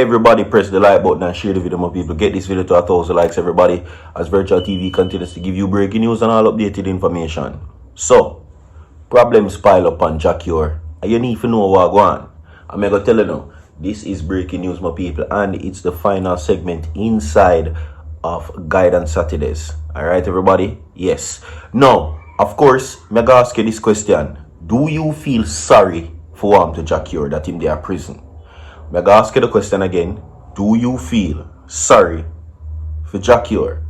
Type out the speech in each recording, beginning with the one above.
everybody press the like button and share the video, my people. Get this video to 1,000 likes, everybody, as Virtual TV continues to give you breaking news and all updated information. So, problems pile up on Jah Cure, and you need to know what going on. I'm going to tell you now, this is breaking news, my people, and it's the final segment inside of Guidance Saturdays. Alright, everybody? Yes. Now, of course, I'm going to ask you this question. Do you feel sorry for what happened to Jah Cure, that him there in prison? I'm going to ask you the question again. Do you feel sorry for Jah Cure?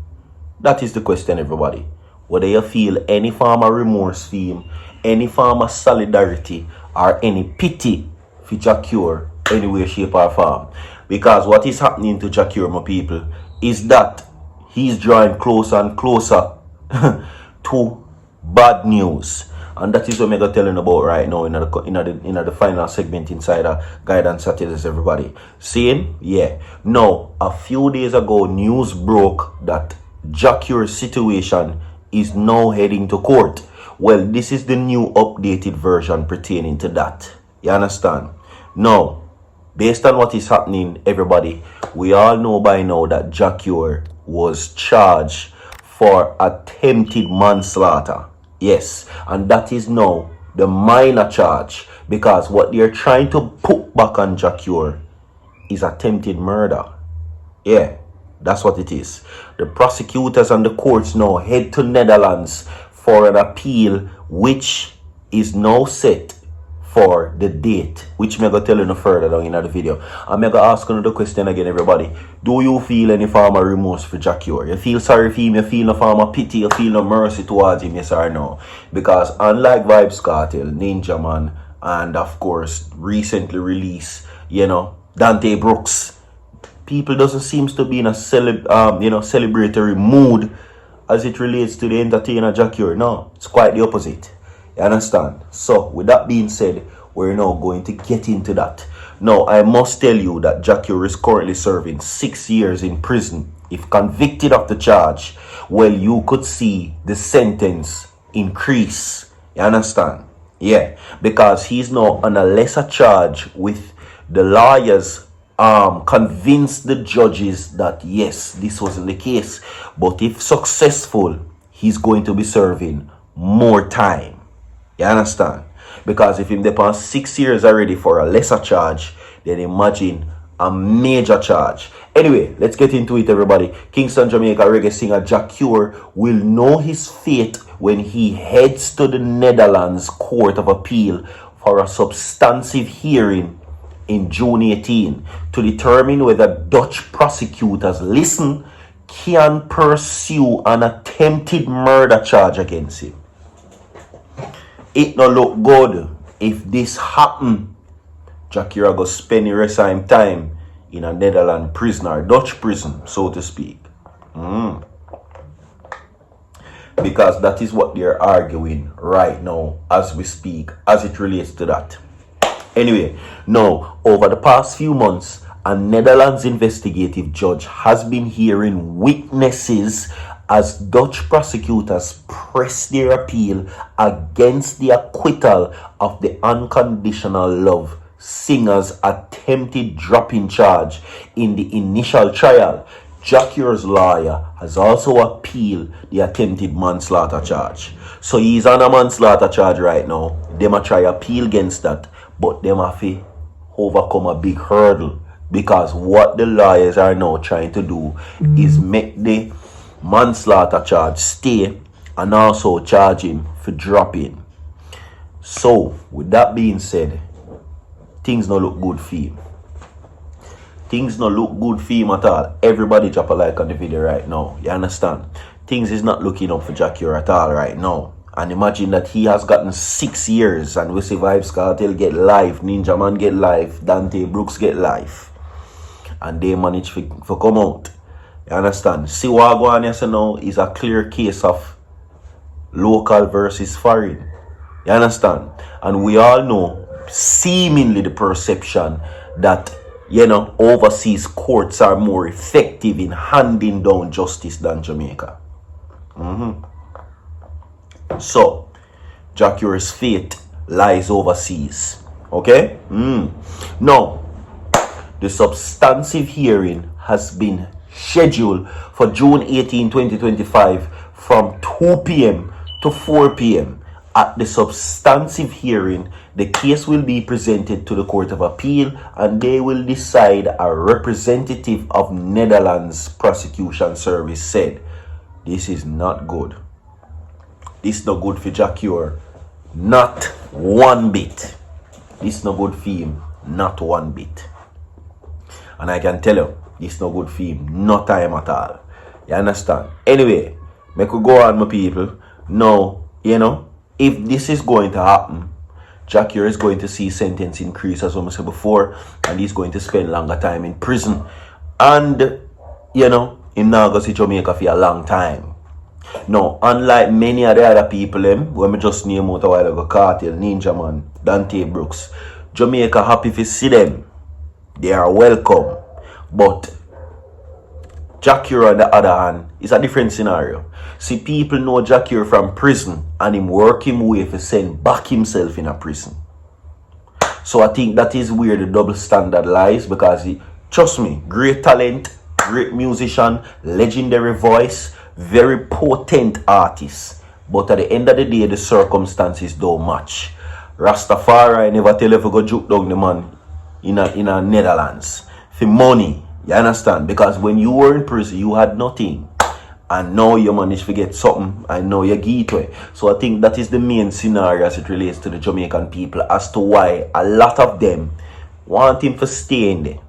That is the question, everybody. Whether you feel any form of remorse for him, any form of solidarity, or any pity for Jah Cure, any way, shape, or form. Because what is happening to Jah Cure, my people, is that he's drawing closer and closer to bad news. And that is what I'm going to tell you about right now in the final segment inside of Guidance Saturdays, everybody. Seeing? Yeah. Now, a few days ago, news broke that Jah Cure's situation is now heading to court. Well, this is the new updated version pertaining to that. You understand? Now, based on what is happening, everybody, we all know by now that Jah Cure was charged for attempted manslaughter. Yes, and that is now the minor charge, because what they're trying to put back on Jah Cure is attempted murder. Yeah, that's what it is. The prosecutors and the courts now head to Netherlands for an appeal, which is now set for the date, which I'm going to tell you no further down in the video. I'm going to ask another question again, everybody. Do you feel any form of remorse for Jah Cure? You feel sorry for him? You feel no form of pity? You feel no mercy towards him? Yes or no? Because unlike Vybz Kartel, Ninja Man, and of course, recently released, Dante Brooks, people doesn't seem to be in a celebratory mood as it relates to the entertainer Jah Cure. No, it's quite the opposite. You understand? So, with that being said, we're now going to get into that. Now, I must tell you that Jah Cure is currently serving 6 years in prison. If convicted of the charge, well, you could see the sentence increase. You understand? Yeah, because he's now on a lesser charge, with the lawyers convinced the judges that yes, this wasn't the case. But if successful, he's going to be serving more time. You understand? Because if him depends 6 years already for a lesser charge, then imagine a major charge. Anyway, let's get into it, everybody. Kingston, Jamaica reggae singer Jah Cure will know his fate when he heads to the Netherlands Court of Appeal for a substantive hearing in June 18 to determine whether Dutch prosecutors, listen, can pursue an attempted murder charge against him. It no look good if this happen. Jah Cure go spend the rest of him time in a Netherlands prison or Dutch prison, so to speak. Because that is what they're arguing right now as we speak, as it relates to that. Anyway, now, over the past few months, a Netherlands investigative judge has been hearing witnesses as Dutch prosecutors press their appeal against the acquittal of the Unconditional Love singer's attempted dropping charge in the initial trial. Jah Cure's lawyer has also appealed the attempted manslaughter charge. So he's on a manslaughter charge right now. They might try appeal against that, but they might have to overcome a big hurdle, because what the lawyers are now trying to do is make the manslaughter charge stay and also charge him for dropping. So, with that being said, things don't look good for him. Things don't look good for him at all. Everybody drop a like on the video right now. You understand? Things is not looking up for Jah Cure at all right now. And imagine that he has gotten 6 years, and we see Vybz Kartel get life, Ninja Man get life, Dante Brooks get life, and they manage to come out. You understand? See what go on here now is a clear case of local versus foreign. You understand? And we all know, seemingly, the perception that, overseas courts are more effective in handing down justice than Jamaica. So, Jah Cure's fate lies overseas. Okay? Now, The substantive hearing has been scheduled for June 18, 2025 from 2 p.m. to 4 p.m. At the substantive hearing, the case will be presented to the Court of Appeal and they will decide, a representative of Netherlands Prosecution Service said. This is not good. This is not good for Jah Cure. Not one bit. This is not good for him. Not one bit. And I can tell you, this is not good for him. No time at all. You understand? Anyway, make we go on, my people. Now, you know, if this is going to happen, Jah Cure is going to see sentence increase, as I said before, and he's going to spend longer time in prison. And, you know, him now go to Jamaica for a long time. Now, unlike many of the other people, when I just name out a while ago, Cartel, Ninja Man, Dante Brooks, Jamaica happy to see them. They are welcome. But Jah Cure, on the other hand, is a different scenario. See, people know Jah Cure from prison and him work him way to send back himself in a prison. So I think that is where the double standard lies, because he, trust me, great talent, great musician, legendary voice, very potent artist. But at the end of the day, the circumstances don't match. Rastafari never tell you to go juke down the man in a Netherlands for money. You understand? Because when you were in prison, you had nothing. And now you manage to get something, and now you get it. So I think that is the main scenario as it relates to the Jamaican people, as to why a lot of them want him to stay in there.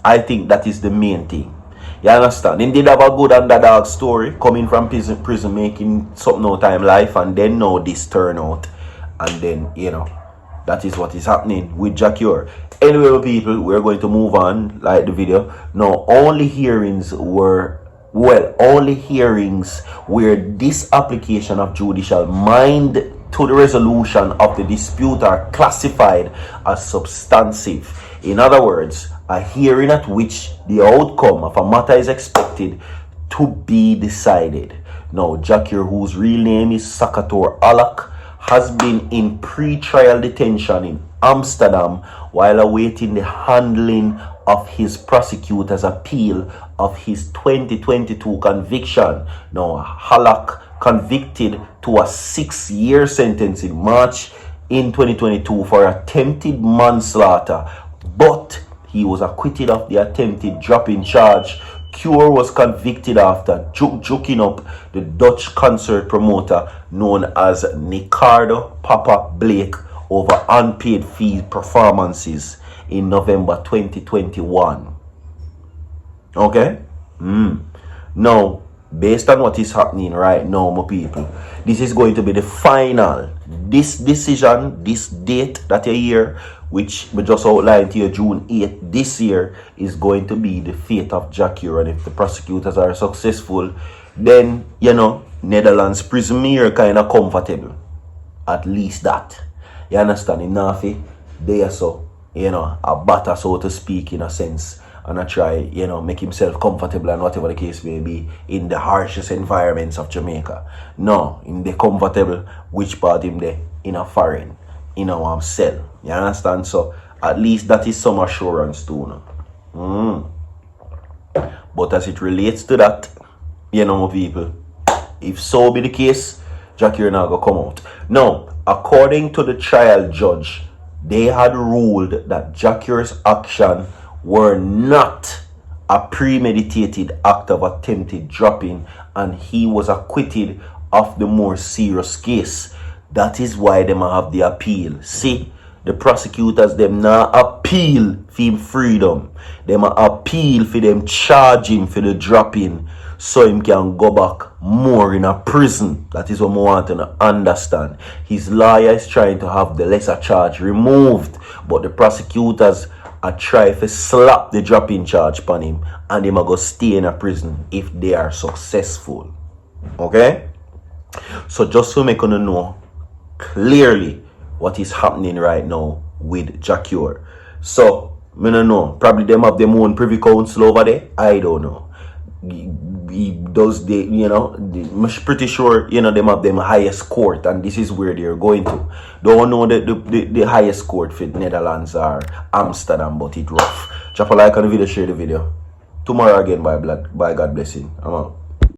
I think that is the main thing. You understand? They did have a good underdog story, coming from prison making something no time life, and then now this turnout. And then, you know, that is what is happening with Jah Cure. Anyway, people, we're going to move on, like the video. Now, only hearings where this application of judicial mind to the resolution of the dispute are classified as substantive. In other words, a hearing at which the outcome of a matter is expected to be decided. Now, Jah Cure, whose real name is Sakator Alak, has been in pre-trial detention in Amsterdam while awaiting the handling of his prosecutor's appeal of his 2022 conviction. Now, Halak convicted to a 6-year sentence in March in 2022 for attempted manslaughter, but he was acquitted of the attempted drop-in charge. Cure was convicted after joking up the Dutch concert promoter known as Ricardo Papa Blake over unpaid fee performances in November 2021. Okay? Now, based on what is happening right now, my people, this is going to be the final. This decision, this date that you hear, which we just outlined here, June 8th this year, is going to be the fate of Jah Cure. And if the prosecutors are successful, then, you know, Netherlands prison are kind of comfortable. At least that. You understand? In Nafi, they are so, you know, a batter, so to speak, in a sense. And I try, you know, make himself comfortable and whatever the case may be in the harshest environments of Jamaica. No, in the comfortable, which part him there? In a foreign, in our cell. You understand? So at least that is some assurance too. No? But as it relates to that, you know, people, if so be the case, Jah Cure now go come out. Now, according to the trial judge, they had ruled that Jah Cure's action were not a premeditated act of attempted dropping, and he was acquitted of the more serious case. That is why them have the appeal. See, the prosecutors them now appeal for him freedom. Them appeal for them charge him for the dropping, so him can go back more in a prison. That is what I want to understand. His lawyer is trying to have the lesser charge removed, but the prosecutors are trying to slap the dropping charge upon him, and him go stay in a prison if they are successful. Okay? So just to make you know clearly what is happening right now with Jah Cure. So, I don't know. Probably them have their own privy council over there. I don't know. Does they, you know, I'm pretty sure, you know, them have them highest court, and this is where they're going to. Don't know that the highest court for Netherlands are Amsterdam, but it rough. Drop a like on the video, share the video. Tomorrow again by God blessing. I'm out.